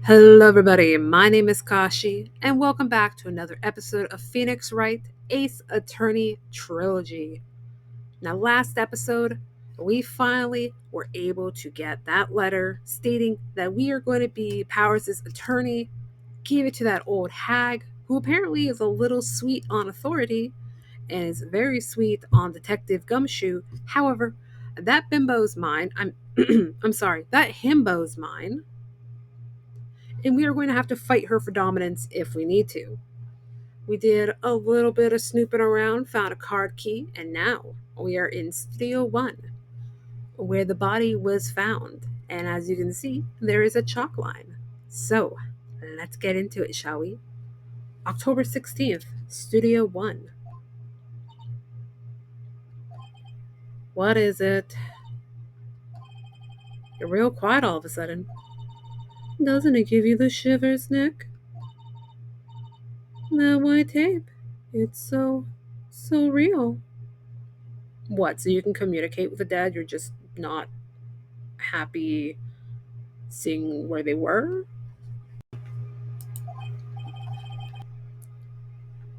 Hello, everybody. My name is Kashi, and welcome back to another episode of Phoenix Wright Ace Attorney Trilogy. Now, last episode, we finally were able to get that letter stating that we are going to be Powers' attorney, give it to that old hag, who apparently is a little sweet on authority and is very sweet on Detective Gumshoe. However, that bimbo's mine. I'm sorry, that himbo's mine, and we are going to have to fight her for dominance if we need to. We did a little bit of snooping around, found a card key, and now we are in Studio 1, where the body was found. And as you can see, there is a chalk line. So, let's get into it, shall we? October 16th, Studio 1. What is it? You're real quiet all of a sudden. Doesn't it give you the shivers, Nick? That white tape. It's so real. What, so you can communicate with the dead? You're just not happy seeing where they were?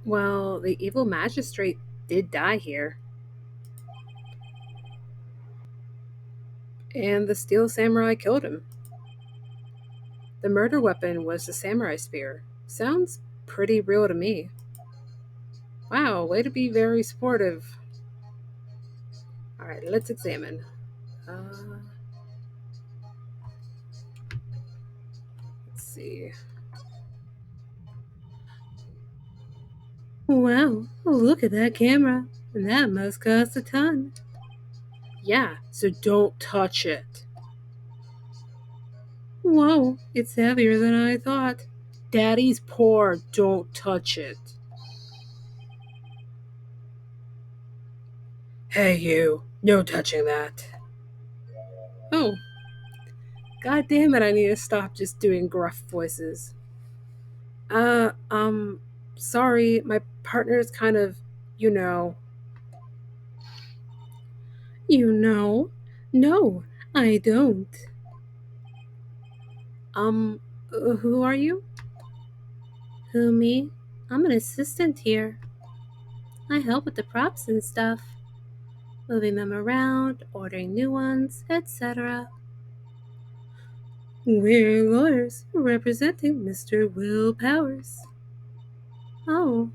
Well, the evil magistrate did die here, and the steel samurai killed him. The murder weapon was the samurai spear. Sounds pretty real to me. Wow, way to be very supportive. Alright, let's examine. Let's see. Wow, look at that camera. That must cost a ton. Yeah, so don't touch it. Whoa, it's heavier than I thought. Daddy's poor, don't touch it. Hey, you, no touching that. Oh, god damn it, I need to stop just doing gruff voices. Uh, um, sorry, my partner's kind of, you know. You know? No, I don't. Um, who are you? Who, me? I'm an assistant here. I help with the props and stuff, moving them around, ordering new ones, etc. We're lawyers representing Mr. Will Powers. Oh,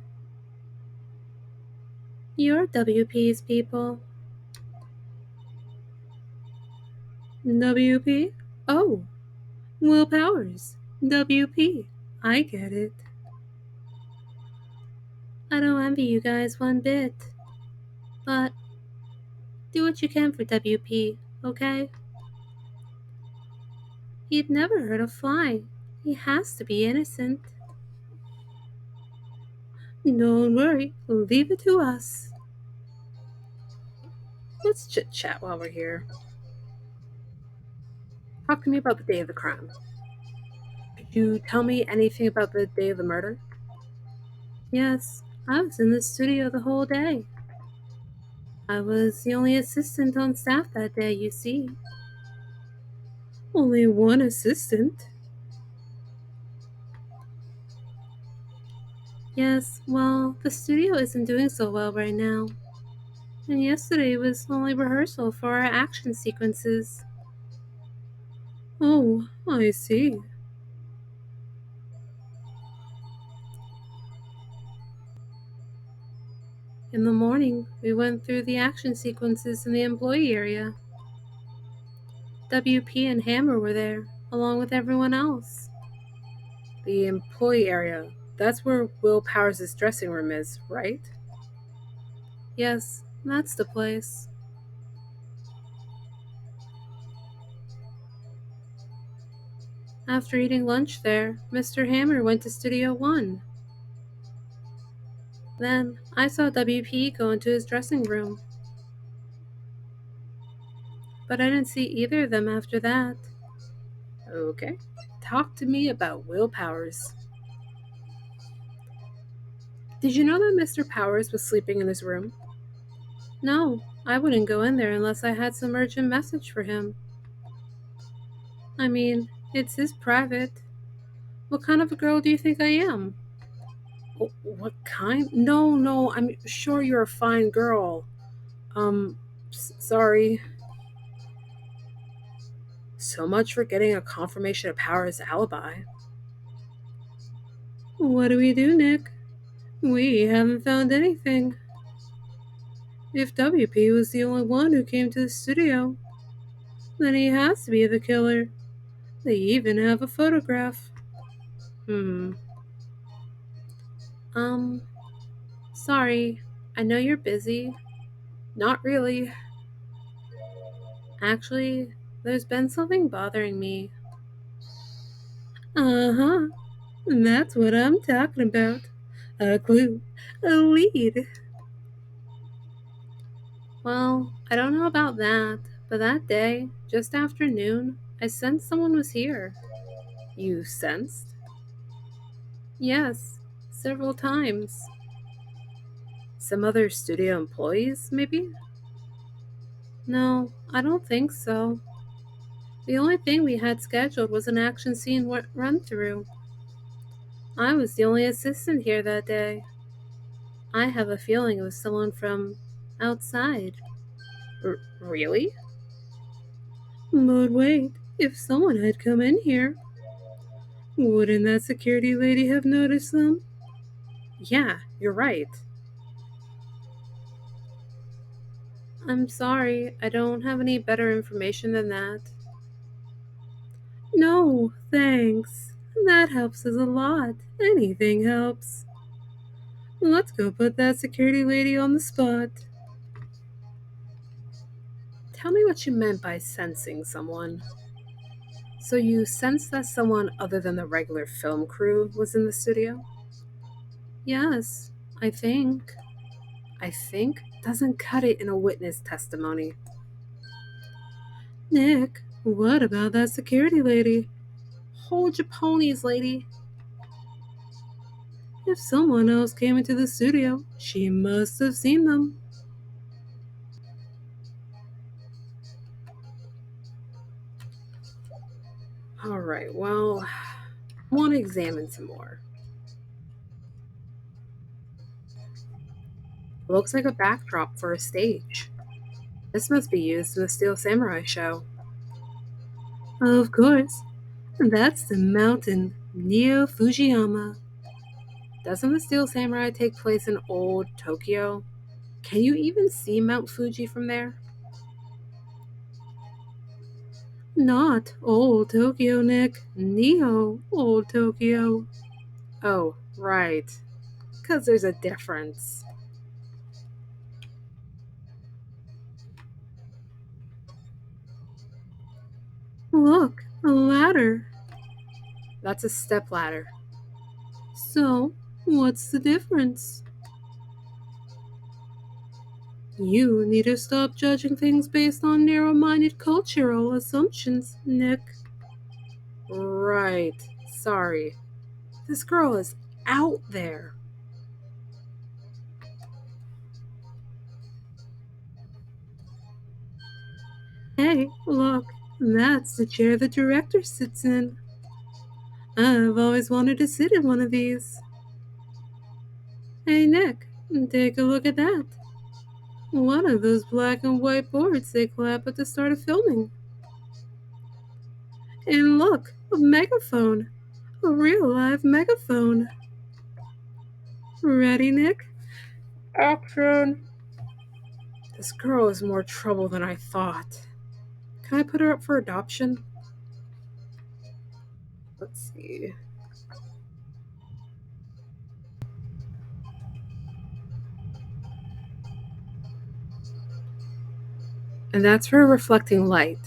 you're WP's people. WP? Oh, Will Powers. WP. I get it. I don't envy you guys one bit. But do what you can for WP, okay? He'd never hurt a fly. He has to be innocent. Don't worry, leave it to us. Let's chit chat while we're here. Talk to me about the day of the crime. Could you tell me anything about the day of the murder? Yes, I was in the studio the whole day. I was the only assistant on staff that day, you see. Only one assistant? Yes, well, the studio isn't doing so well right now. And yesterday was only rehearsal for our action sequences. Oh, I see. In the morning, we went through the action sequences in the employee area. WP and Hammer were there, along with everyone else. The employee area. That's where Will Powers' dressing room is, right? Yes, that's the place. After eating lunch there, Mr. Hammer went to Studio 1. Then I saw WP go into his dressing room. But I didn't see either of them after that. Okay. Talk to me about Will Powers. Did you know that Mr. Powers was sleeping in his room? No, I wouldn't go in there unless I had some urgent message for him. I mean, it's his private. What kind of a girl do you think I am? What kind? No, no, I'm sure you're a fine girl. Sorry. So much for getting a confirmation of Power's alibi. What do we do, Nick? We haven't found anything. If WP was the only one who came to the studio, then he has to be the killer. They even have a photograph. Hmm. Um, Sorry. I know you're busy. Not really. Actually, there's been something bothering me. Uh huh. That's what I'm talking about. A clue. A lead. Well, I don't know about that, but that day, just after noon, I sensed someone was here. You sensed? Yes, several times. Some other studio employees, maybe? No, I don't think so. The only thing we had scheduled was an action scene run through. I was the only assistant here that day. I have a feeling it was someone from outside. Really? But wait, if someone had come in here, wouldn't that security lady have noticed them? Yeah, you're right. I'm sorry, I don't have any better information than that. No, thanks. That helps us a lot. Anything helps. Let's go put that security lady on the spot. Tell me what you meant by sensing someone. So you sensed that someone other than the regular film crew was in the studio? Yes, I think. I think doesn't cut it in a witness testimony. Nick, what about that security lady? Hold your ponies, lady. If someone else came into the studio, she must have seen them. Alright, well, I want to examine some more. Looks like a backdrop for a stage. This must be used in the Steel Samurai show. Of course, that's the mountain Neo Fujiyama. Doesn't the Steel Samurai take place in old Tokyo? Can you even see Mount Fuji from there? Not old Tokyo, Nick. Neo old Tokyo. Oh, right. Because there's a difference. Look, a ladder. That's a step ladder. So, what's the difference? You need to stop judging things based on narrow minded cultural assumptions, Nick. Right. Sorry. This girl is out there. Hey, look, that's the chair the director sits in. I've always wanted to sit in one of these. Hey, Nick, take a look at that. One of those black and white boards they clap at the start of filming. And look, a megaphone. A real live megaphone. Ready, Nick? Action! This girl is more trouble than I thought. Can I put her up for adoption? Let's see. And that's for reflecting light.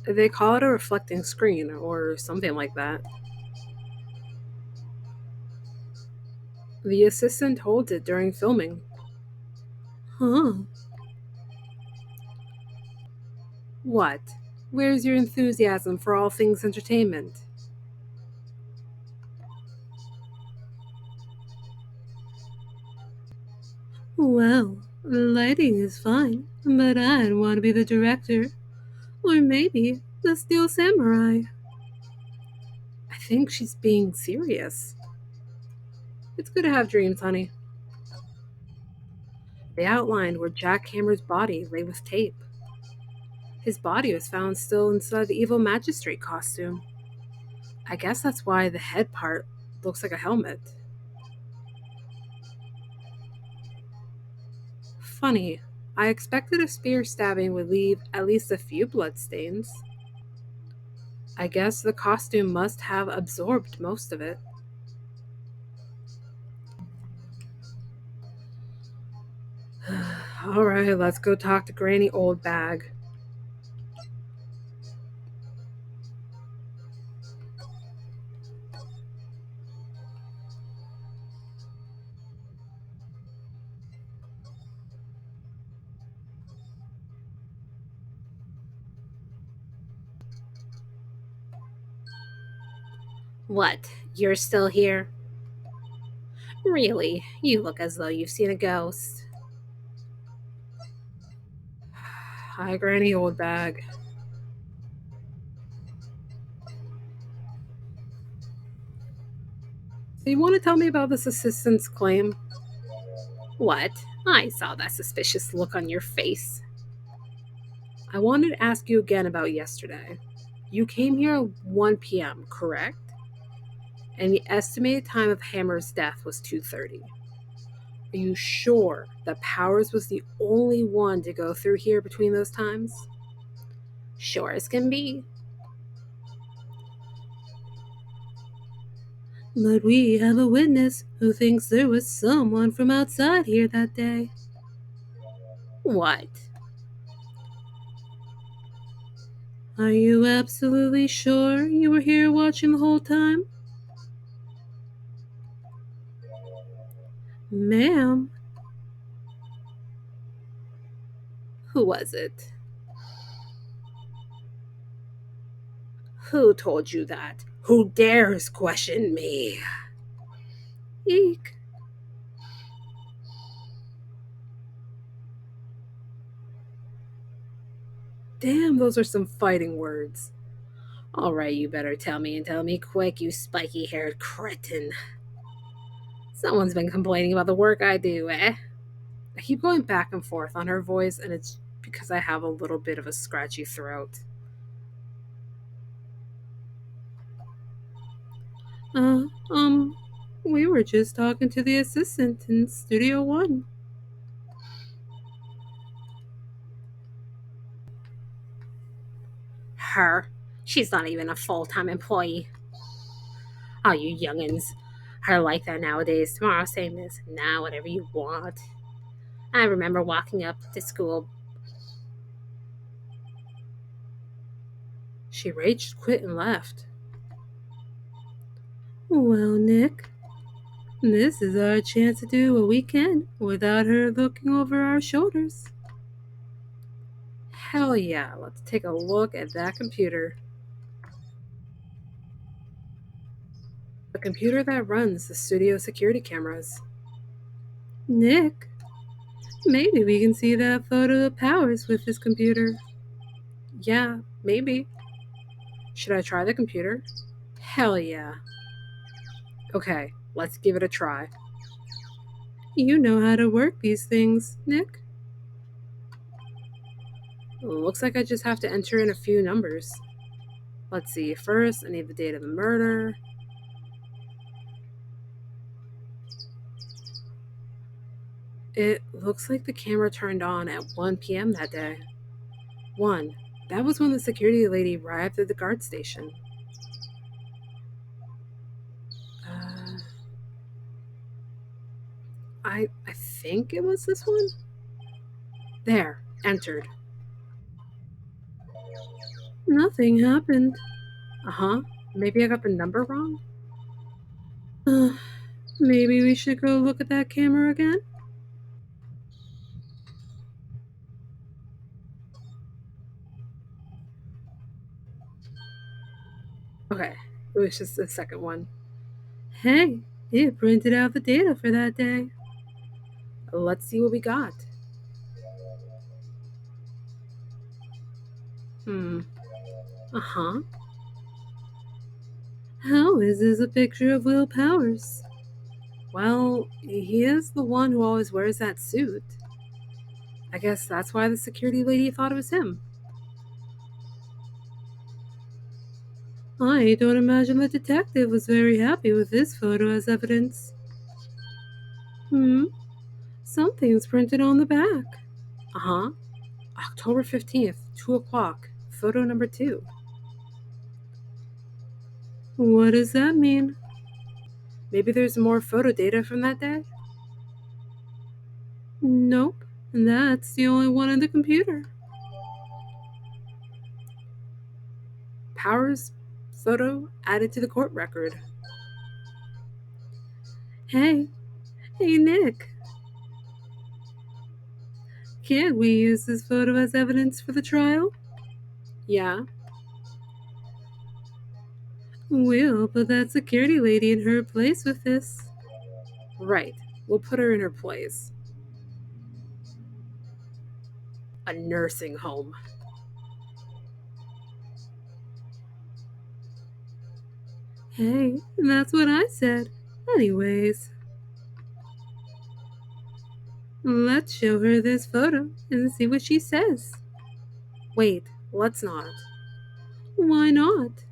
They call it a reflecting screen or something like that. The assistant holds it during filming. Huh. What? Where's your enthusiasm for all things entertainment? Well, lighting is fine, but I'd want to be the director. Or maybe the Steel Samurai. I think she's being serious. It's good to have dreams, honey. They outlined where Jack Hammer's body lay with tape. His body was found still inside the evil magistrate costume. I guess that's why the head part looks like a helmet. Funny, I expected a spear stabbing would leave at least a few bloodstains. I guess the costume must have absorbed most of it. Alright, let's go talk to Granny Oldbag. What? You're still here? Really? You look as though you've seen a ghost. Hi, Granny Oldbag. So you want to tell me about this assistant's claim? What? I saw that suspicious look on your face. I wanted to ask you again about yesterday. You came here at 1 p.m., correct? And the estimated time of Hammer's death was 2:30. Are you sure that Powers was the only one to go through here between those times? Sure as can be. But we have a witness who thinks there was someone from outside here that day. What? Are you absolutely sure you were here watching the whole time? Ma'am. Who was it? Who told you that? Who dares question me? Eek. Damn, those are some fighting words. All right, you better tell me and tell me quick, you spiky haired cretin. Someone's been complaining about the work I do, eh? I keep going back and forth on her voice, and it's because I have a little bit of a scratchy throat. Uh, um, we were just talking to the assistant in Studio One. Her? She's not even a full time employee. Oh, you youngins are like that nowadays. Tomorrow, same as now, whatever you want. I remember walking up to school. She raged, quit, and left. Well, Nick, this is our chance to do what we can without her looking over our shoulders. Hell yeah, let's take a look at that computer. The computer that runs the studio security cameras. Nick, maybe we can see that photo of Powers with this computer. Yeah, maybe. Should I try the computer? Hell yeah. Okay, let's give it a try. You know how to work these things, Nick. Looks like I just have to enter in a few numbers. Let's see, first I need the date of the murder. It looks like the camera turned on at 1 p.m. that day. 1. That was when the security lady arrived at the guard station. Uh, I think it was this one. There, entered. Nothing happened. Uh huh. Maybe I got the number wrong? Maybe we should go look at that camera again? Okay, it was just the second one. Hey, it printed out the data for that day. Let's see what we got. Hmm. Uh huh. How is this a picture of Will Powers? Well, he is the one who always wears that suit. I guess that's why the security lady thought it was him. I don't imagine the detective was very happy with this photo as evidence. Something's printed on the back. Uh-huh. October 15th, 2 o'clock. Photo number 2. What does that mean? Maybe there's more photo data from that day? Nope. That's the only one in the computer. Powers photo added to the court record. Hey, Nick. Can't we use this photo as evidence for the trial? Yeah. We'll put that security lady in her place with this. Right. We'll put her in her place. A nursing home. Hey, that's what I said. Anyways, let's show her this photo and see what she says. Wait, let's not. Why not?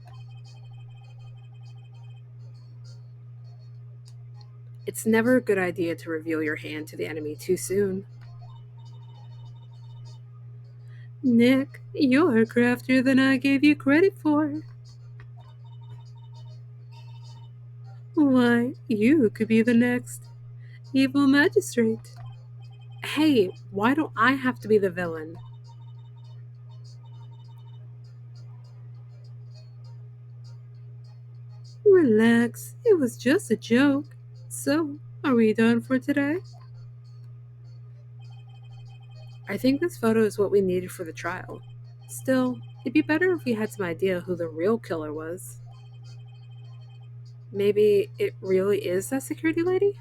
It's never a good idea to reveal your hand to the enemy too soon. Nick, you're craftier than I gave you credit for. Why, you could be the next evil magistrate. Hey, why don't I have to be the villain? Relax, it was just a joke. So, are we done for today? I think this photo is what we needed for the trial. Still, it'd be better if we had some idea who the real killer was. Maybe it really is that security lady?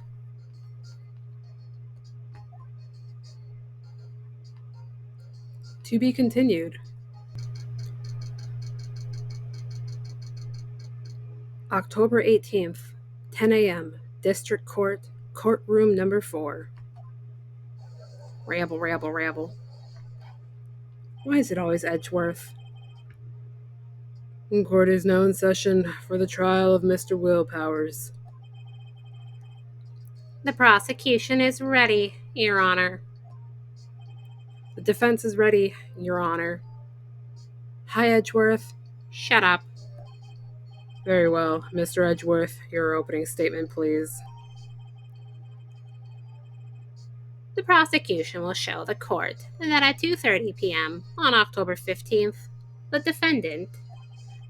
To be continued. October 18th, 10 a.m., District Court, Courtroom number 4. Ramble, ramble, ramble. Why is it always Edgeworth? Court is now in session for the trial of Mr. Will Powers. The prosecution is ready, Your Honor. The defense is ready, Your Honor. Hi, Edgeworth. Shut up. Very well. Mr. Edgeworth, your opening statement, please. The prosecution will show the court that at 2:30 p.m. on October 15th, the defendant,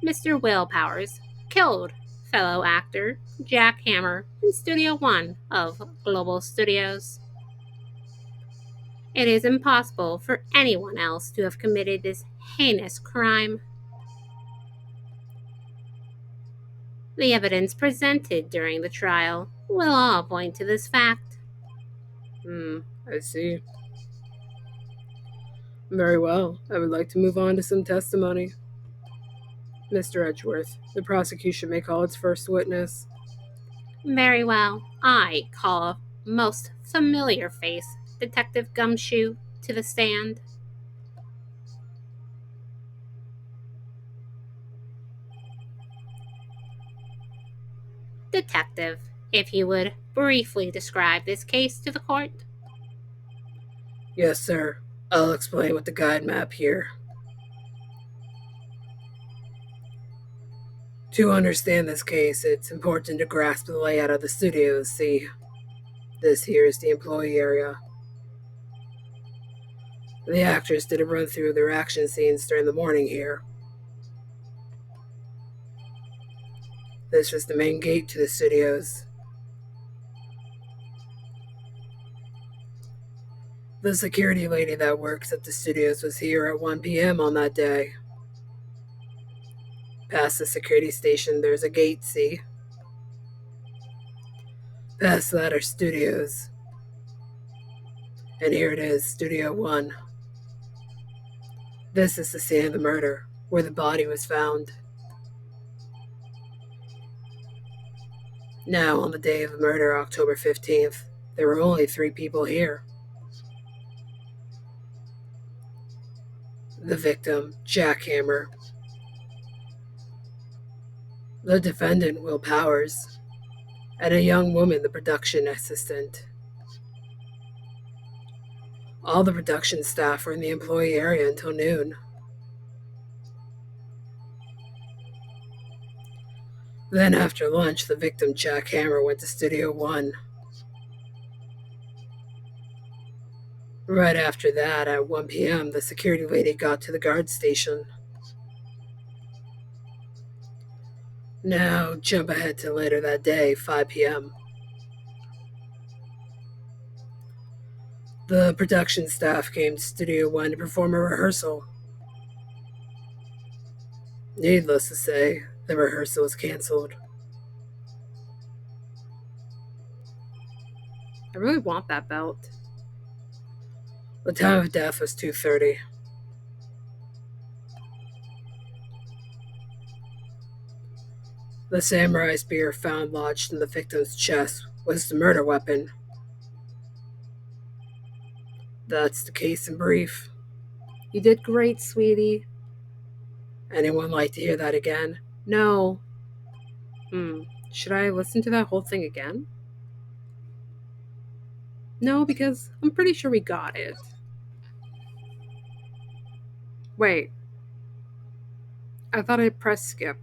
Mr. Will Powers, killed fellow actor Jack Hammer in Studio 1 of Global Studios. It is impossible for anyone else to have committed this heinous crime. The evidence presented during the trial will all point to this fact. I see. Very well. I would like to move on to some testimony. Mr. Edgeworth, the prosecution may call its first witness. Very well. I call a most familiar face, Detective Gumshoe, to the stand. Detective, if you would briefly describe this case to the court. Yes, sir. I'll explain with the guide map here. To understand this case, it's important to grasp the layout of the studios. See, this here is the employee area. The actors did a run through of their action scenes during the morning here. This was the main gate to the studios. The security lady that works at the studios was here at 1 p.m. on that day. Past the security station, there's a gate, see? Past that are studios. And here it is, Studio 1. This is the scene of the murder, where the body was found. Now, on the day of the murder, October 15th, there were only 3 people here. The victim, Jack Hammer. The defendant, Will Powers. And a young woman, the production assistant. All the production staff were in the employee area until noon. Then, after lunch, the victim, Jack Hammer, went to Studio One. Right after that, at 1 p.m., the security lady got to the guard station. Now, jump ahead to later that day, 5 p.m. The production staff came to Studio One to perform a rehearsal. Needless to say, the rehearsal was canceled. I really want that belt. The time of death was 2:30. The samurai spear found lodged in the victim's chest was the murder weapon. That's the case in brief. You did great, sweetie. Anyone like to hear that again? No. Should I listen to that whole thing again? No, because I'm pretty sure we got it. Wait. I thought I pressed skip.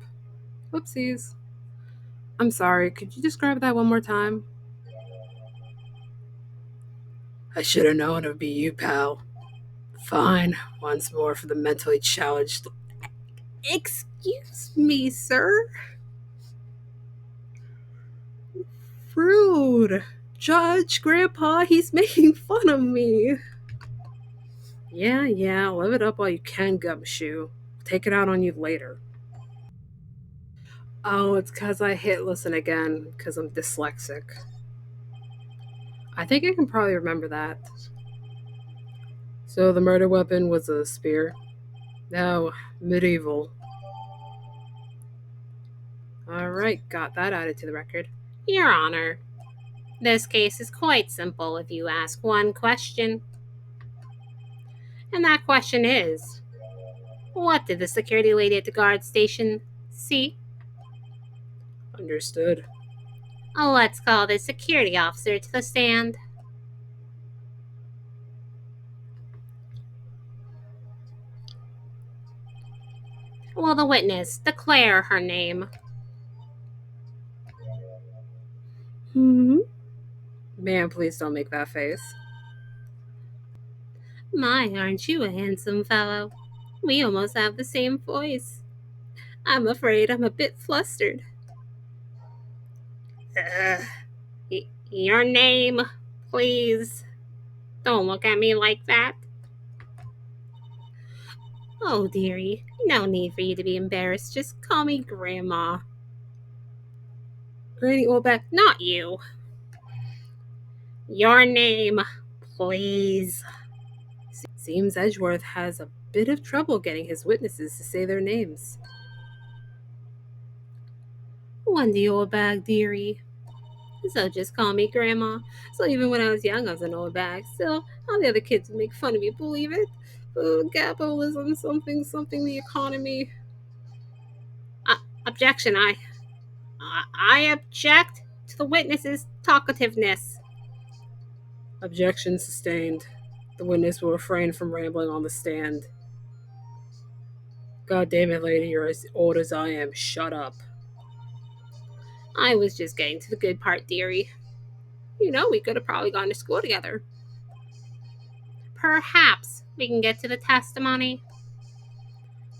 Whoopsies. I'm sorry, could you describe that one more time? I should have known it would be you, pal. Fine, once more for the mentally challenged. Excuse me, sir? Rude. Judge, Grandpa, he's making fun of me. Yeah, live it up while you can, Gumshoe. Take it out on you later. Oh, it's because I hit listen again because I'm dyslexic. I think I can probably remember that. So the murder weapon was a spear? No, medieval. Alright, got that added to the record. Your Honor, this case is quite simple if you ask one question. And that question is, what did the security lady at the guard station see? Understood. Let's call the security officer to the stand. Will the witness declare her name? Man, please don't make that face. My, aren't you a handsome fellow? We almost have the same voice. I'm afraid I'm a bit flustered. Your name, please. Don't look at me like that. Oh, dearie, no need for you to be embarrassed. Just call me Grandma. Granny Oldback, not you. Your name, please. Seems Edgeworth has a bit of trouble getting his witnesses to say their names. Wendy Oldbag, dearie. So just call me Grandma. So even when I was young, I was an old bag. Still, all the other kids would make fun of me. Believe it? Capitalism, something, the economy. Objection. I object to the witness's talkativeness. Objection sustained. The witness will refrain from rambling on the stand. God damn it, lady, you're as old as I am. Shut up. I was just getting to the good part, dearie. You know, we could have probably gone to school together. Perhaps we can get to the testimony.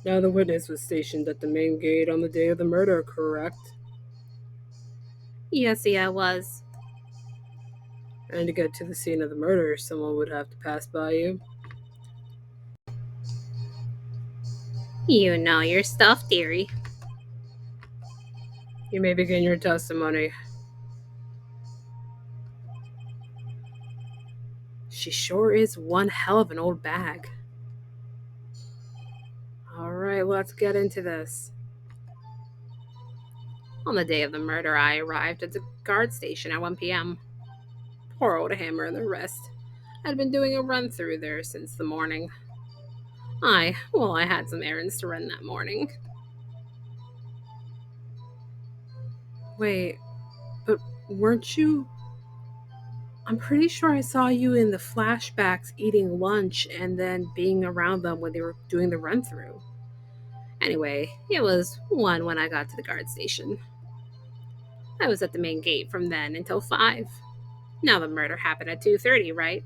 Now the witness was stationed at the main gate on the day of the murder, correct? Yes, I was. And to get to the scene of the murder, someone would have to pass by you. You know your stuff, dearie. You may begin your testimony. She sure is one hell of an old bag. All right, let's get into this. On the day of the murder, I arrived at the guard station at 1 p.m. Poor old Hammer and the rest had been doing a run through there since the morning. I had some errands to run that morning. Wait, but weren't you? I'm pretty sure I saw you in the flashbacks eating lunch and then being around them when they were doing the run through. Anyway, it was 1 when I got to the guard station. I was at the main gate from then until 5. Now the murder happened at 2:30, right?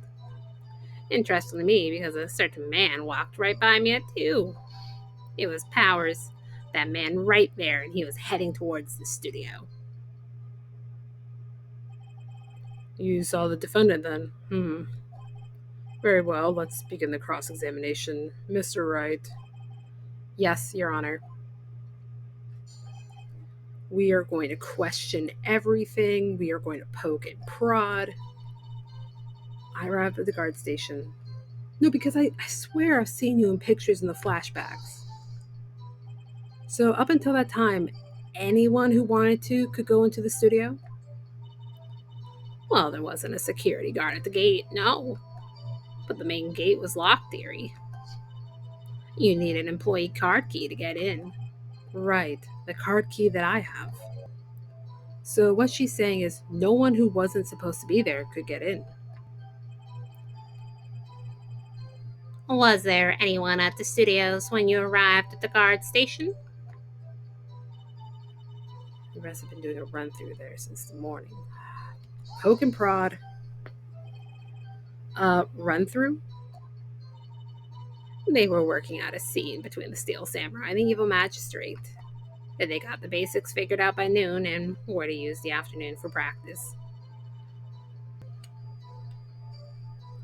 Interesting to me because a certain man walked right by me at 2. It was Powers, that man right there, and he was heading towards the studio. You saw the defendant then? Very well, let's begin the cross examination. Mr. Wright. Yes, Your Honor. We are going to question everything. We are going to poke and prod. I arrived at the guard station. No, because I swear I've seen you in pictures in the flashbacks. So, up until that time, anyone who wanted to could go into the studio? Well, there wasn't a security guard at the gate, no. But the main gate was locked, dearie. You need an employee card key to get in. Right, the card key that I have. So, what she's saying is no one who wasn't supposed to be there could get in. Was there anyone at the studios when you arrived at the guard station? The rest have been doing a run through there since the morning. Poke and prod. Run through? They were working out a scene between the Steel Samurai and the Evil Magistrate. They got the basics figured out by noon and were to use the afternoon for practice.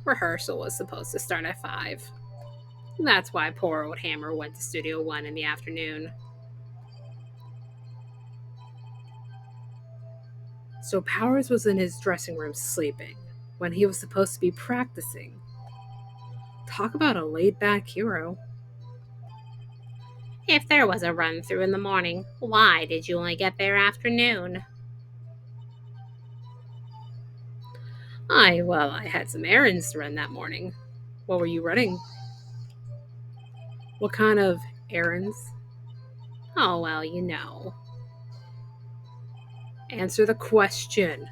Rehearsal was supposed to start at 5. That's why poor old Hammer went to Studio 1 in the afternoon. So Powers was in his dressing room sleeping when he was supposed to be practicing. Talk about a laid back hero. If there was a run through in the morning, why did you only get there afternoon? I had some errands to run that morning. What were you running? What kind of errands? Oh, well, you know. Answer the question.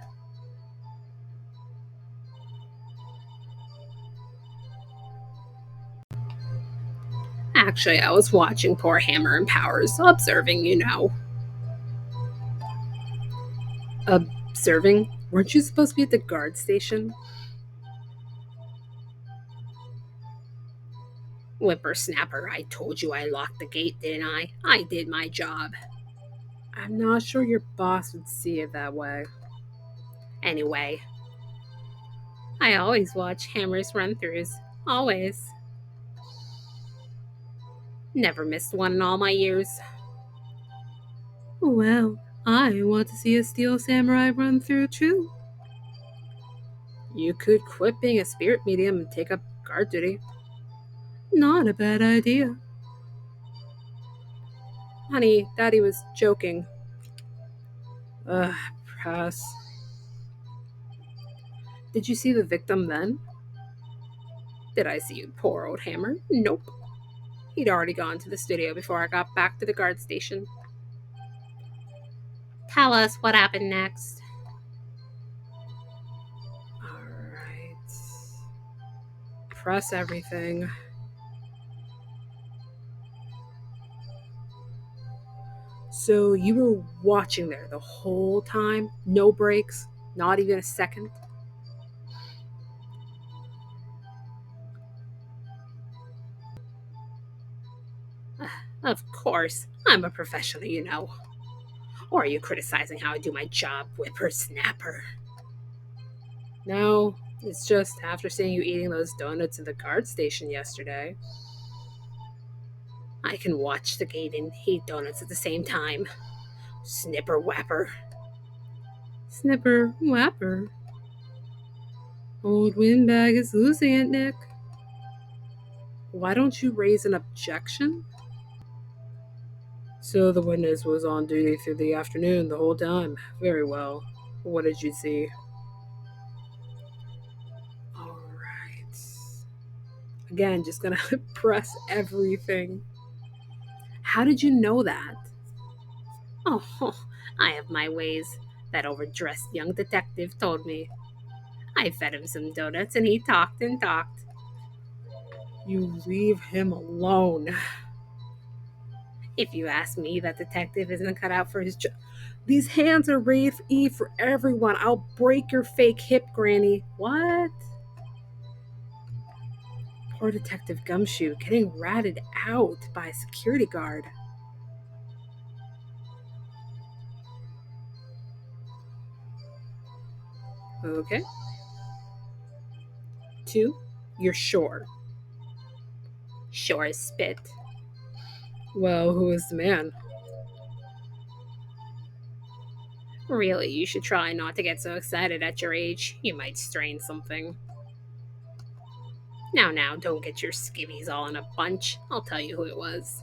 Actually, I was watching poor Hammer and Powers, observing, you know. Observing? Weren't you supposed to be at the guard station? Whippersnapper, I told you I locked the gate, didn't I? I did my job. I'm not sure your boss would see it that way. Anyway, I always watch Hammer's run-throughs. Always. Never missed one in all my years. Well, I want to see a Steel Samurai run through too. You could quit being a spirit medium and take up guard duty. Not a bad idea. Honey, Daddy was joking. Ugh, press. Did you see the victim then? Did I see you, poor old Hammer? Nope. He'd already gone to the studio before I got back to the guard station. Tell us what happened next. Alright. Press everything. So you were watching there the whole time? No breaks? Not even a second? Of course, I'm a professional, you know. Or are you criticizing how I do my job, whippersnapper? No, it's just after seeing you eating those donuts in the guard station yesterday. I can watch the gate and eat donuts at the same time. Snipper whapper. Snipper whapper. Old windbag is losing it, Nick. Why don't you raise an objection? So the witness was on duty through the afternoon the whole time. Very well. What did you see? All right. Again, just gonna press everything. How did you know that? Oh, I have my ways. That overdressed young detective told me. I fed him some donuts and he talked and talked. You leave him alone. If you ask me, that detective isn't cut out for his job. These hands are rated E for everyone. I'll break your fake hip, Granny. What? Poor Detective Gumshoe getting ratted out by a security guard. Okay. Two, you're sure. Sure as spit. Well, who is the man? Really, you should try not to get so excited at your age. You might strain something. Now, don't get your skivvies all in a bunch. I'll tell you who it was.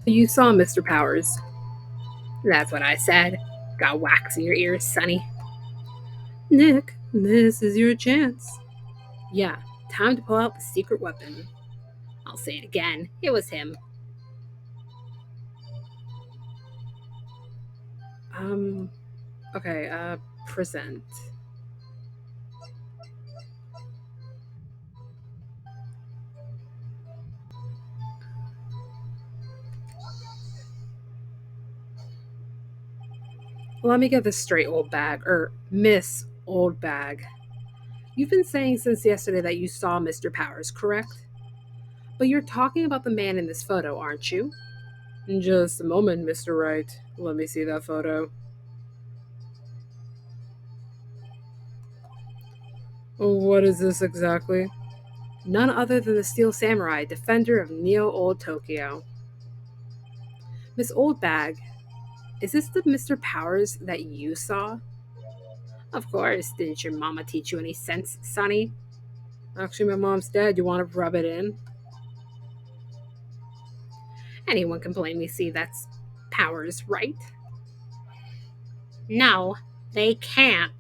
You saw Mr. Powers. That's what I said. Got wax in your ears, sonny. Nick, this is your chance. Yeah, time to pull out the secret weapon. I'll say it again. It was him. Um, okay, present. Let me get this straight, old bag, or Miss Old Bag. You've been saying since yesterday that you saw Mr. Powers, correct? But you're talking about the man in this photo, aren't you? Just a moment, Mr. Wright. Let me see that photo. What is this exactly? None other than the Steel Samurai, defender of Neo Old Tokyo. Miss Oldbag, is this the Mr. Powers that you saw? Of course. Didn't your mama teach you any sense, sonny? Actually, my mom's dead. You want to rub it in? Anyone can blame me. See, that's Powers, right? No, they can't.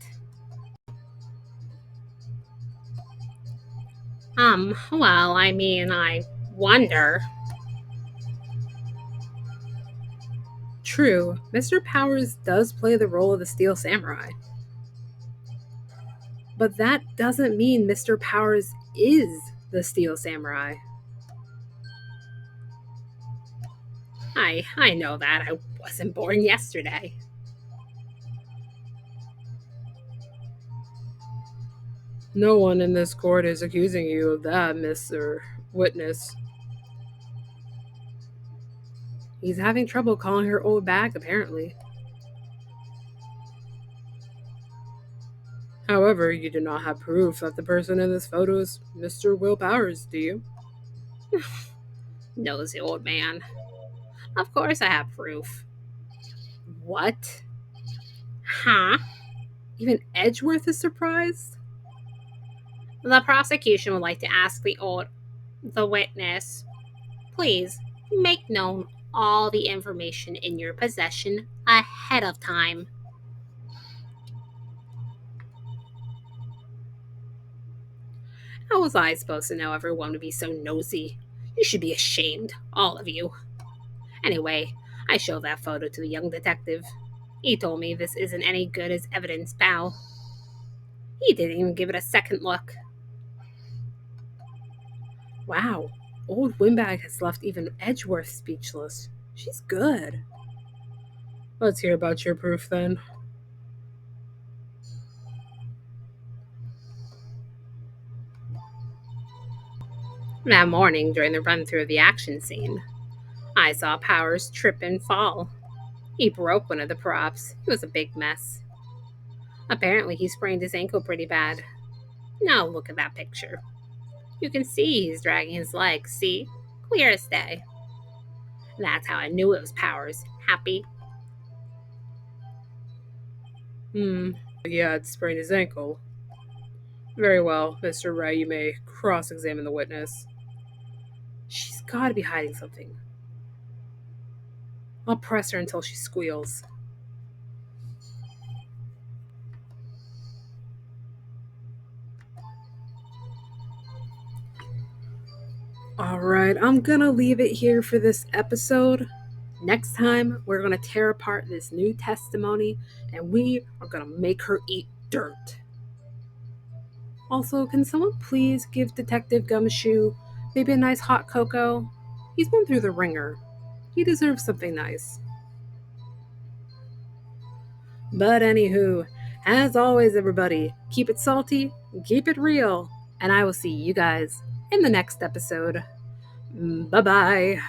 Well, I mean, I wonder. True, Mr. Powers does play the role of the Steel Samurai. But that doesn't mean Mr. Powers is the Steel Samurai. I know that. I wasn't born yesterday. No one in this court is accusing you of that, Mr. Witness. He's having trouble calling her old bag, apparently. However, you do not have proof that the person in this photo is Mr. Will Powers, do you? Nosy old man. Of course I have proof. What? Huh? Even Edgeworth is surprised? The prosecution would like to ask the witness, please make known all the information in your possession ahead of time. How was I supposed to know everyone would be so nosy? You should be ashamed, all of you. Anyway, I showed that photo to the young detective. He told me this isn't any good as evidence, pal. He didn't even give it a second look. Wow, old Windbag has left even Edgeworth speechless. She's good. Let's hear about your proof then. That morning, during the run through of the action scene, I saw Powers trip and fall. He broke one of the props. It was a big mess. Apparently, he sprained his ankle pretty bad. Now look at that picture. You can see he's dragging his legs, see? Clear as day. That's how I knew it was Powers. Happy? Yeah, it sprained his ankle. Very well, Mr. Wright, you may cross examine the witness. She's gotta be hiding something. I'll press her until she squeals. Alright, I'm gonna leave it here for this episode. Next time, we're gonna tear apart this new testimony and we are gonna make her eat dirt. Also, can someone please give Detective Gumshoe maybe a nice hot cocoa? He's been through the ringer. He deserves something nice. But anywho, as always, everybody, keep it salty, keep it real, and I will see you guys in the next episode. Bye bye.